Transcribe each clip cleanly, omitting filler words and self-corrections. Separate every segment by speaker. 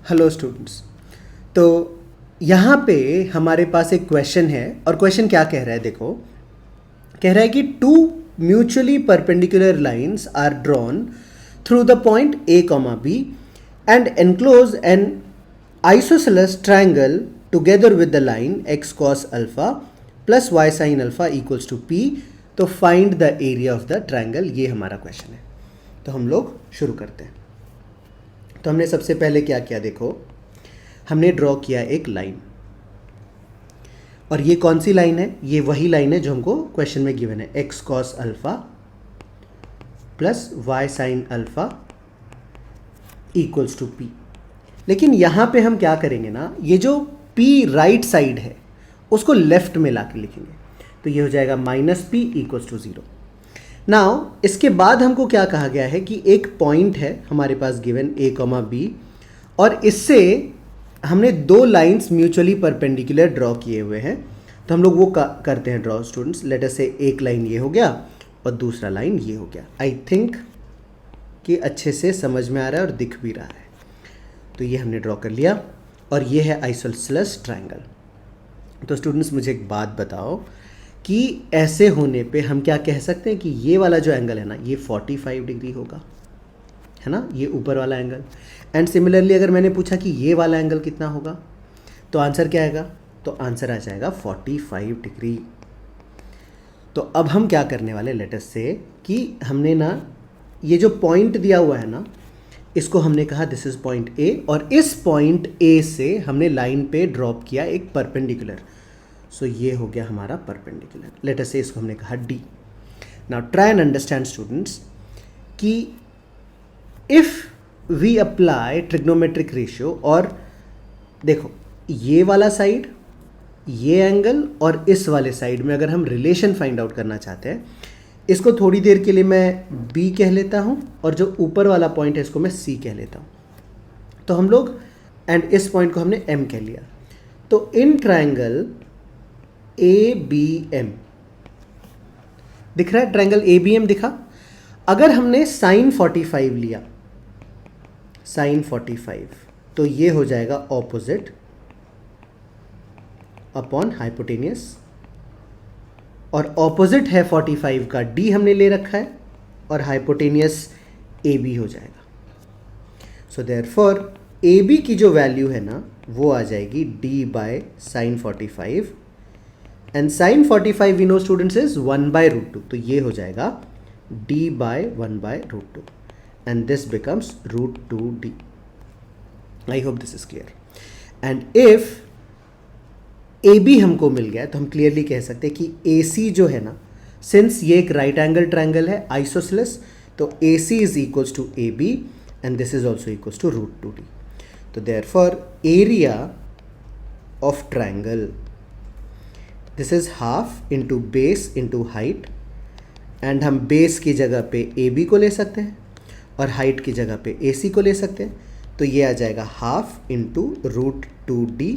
Speaker 1: Hello students. तो यहाँ पे हमारे पास एक क्वेश्चन है और क्वेश्चन क्या कह रहा है, देखो कह रहा है कि two mutually perpendicular lines are drawn through the point a comma b and enclose an isosceles triangle together with the line x cos alpha plus y sin alpha equals to p. तो find the area of the triangle, ये हमारा question है। तो हम लोग शुरू करते हैं। तो हमने सबसे पहले क्या किया, देखो हमने ड्रॉ किया एक लाइन, और ये कौन सी लाइन है? ये वही लाइन है जो हमको क्वेश्चन में गिवन है, x cos alpha plus y sin alpha equals to p. लेकिन यहां पे हम क्या करेंगे ना, ये जो पी राइट साइड है उसको लेफ्ट में ला के लिखेंगे, तो ये हो जाएगा minus p equals to 0। Now इसके बाद हमको क्या कहा गया है कि एक पॉइंट है हमारे पास गिवन ए कॉमा बी, और इससे हमने दो लाइंस म्यूचुअली परपेंडिकुलर ड्रॉ किए हुए हैं। तो हम लोग वो करते हैं ड्रॉ स्टूडेंट्स। लेट अस से एक लाइन ये हो गया और दूसरा लाइन ये हो गया। आई थिंक कि अच्छे से समझ में आ रहा है और दिख भी रहा है। तो ये हमने ड्रॉ कर लिया और ये है आइसोसेलेस ट्रायंगल। तो स्टूडेंट्स मुझे एक बात बताओ कि ऐसे होने पे हम क्या कह सकते हैं कि ये वाला जो एंगल है ना, ये 45 डिग्री होगा, है ना, ये ऊपर वाला एंगल। एंड सिमिलरली अगर मैंने पूछा कि ये वाला एंगल कितना होगा, तो आंसर क्या आएगा? तो आंसर आ जाएगा 45 डिग्री। तो अब हम क्या करने वाले, लेट अस से कि हमने ना ये जो पॉइंट दिया हुआ है ना, इसको हमने कहा दिस इज पॉइंट ए, और इस पॉइंट ए से हमने लाइन पे ड्रॉप किया एक परपेंडिकुलर। सो ये हो गया हमारा परपेंडिकुलर। लेट अस से इसको हमने कहा D. Now try and understand students कि if we apply trigonometric ratio, और देखो ये वाला साइड, ये एंगल और इस वाले साइड में अगर हम रिलेशन फाइंड आउट करना चाहते हैं, इसको थोड़ी देर के लिए मैं बी कह लेता हूं और जो ऊपर वाला पॉइंट है इसको मैं सी कह लेता हूं। तो हम लोग एंड इस पॉइंट को हमने एम कह लिया। तो in triangle A B M दिख रहा है, ट्रायंगल ए बी एम दिखा। अगर हमने साइन 45 लिया, साइन 45, तो ये हो जाएगा ऑपोजिट अपॉन हाइपोटेनियस, और ऑपोजिट है 45 का डी हमने ले रखा है, और हाइपोटेनियस ए बी हो जाएगा। सो देयरफॉर ए बी की जो वैल्यू है ना, वो आ जाएगी D by sin 45, and sin 45 we know students is 1/√2, तो ये हो जाएगा d by 1/√2, and this becomes √2d। I hope this is clear. And if A B हमको मिल गया तो हम क्लियरली कह सकते हैं कि ए सी जो है ना, सिंस ये एक राइट एंगल ट्रायंगल है आइसोसेलेस, तो A C is equals to A B and this is also equals to √2d। तो therefore area of triangle, this is half into base into height, and हम base की जगह पे A B को ले सकते हैं और हाइट की जगह पे ए सी को ले सकते हैं। तो ये आ जाएगा half into √2d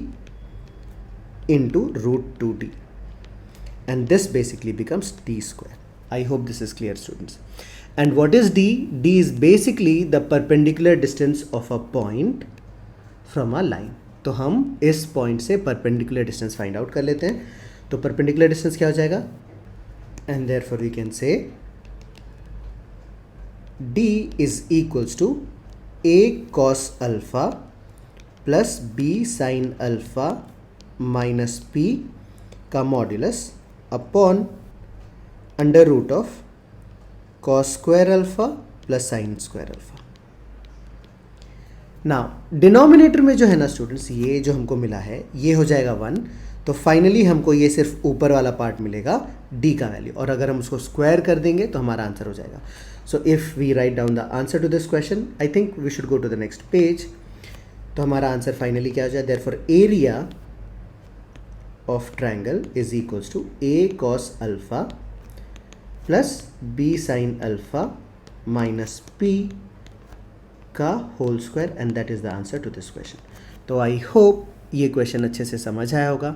Speaker 1: into √2d, and this basically becomes d square. I hope this is clear students. And what is d? d is basically the perpendicular distance of a point from a line. तो हम इस point से perpendicular distance find out कर लेते हैं। तो perpendicular distance क्या हो जाएगा? And therefore we can say d is equals to a cos alpha plus b sin alpha minus p का modulus upon under root of cos square alpha plus sin square alpha. Now denominator में जो है ना students, ये जो हमको मिला है ये हो जाएगा 1, तो फाइनली हमको ये सिर्फ ऊपर वाला पार्ट मिलेगा d का वैल्यू, और अगर हम उसको स्क्वायर कर देंगे तो हमारा आंसर हो जाएगा। So if we write down the answer to this question, I think we should go to the next page. तो हमारा आंसर फाइनली क्या हो जाए? Therefore area of triangle is equals to a cos alpha plus b sin alpha minus p का whole square, and that is the answer to this question. तो I hope ये question अच्छे से समझ आया होगा।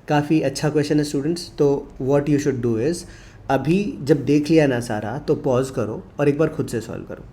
Speaker 1: काफ़ी अच्छा क्वेश्चन है स्टूडेंट्स। तो what you should do is, अभी जब देख लिया ना सारा, तो पॉज करो और एक बार खुद से सॉल्व करो।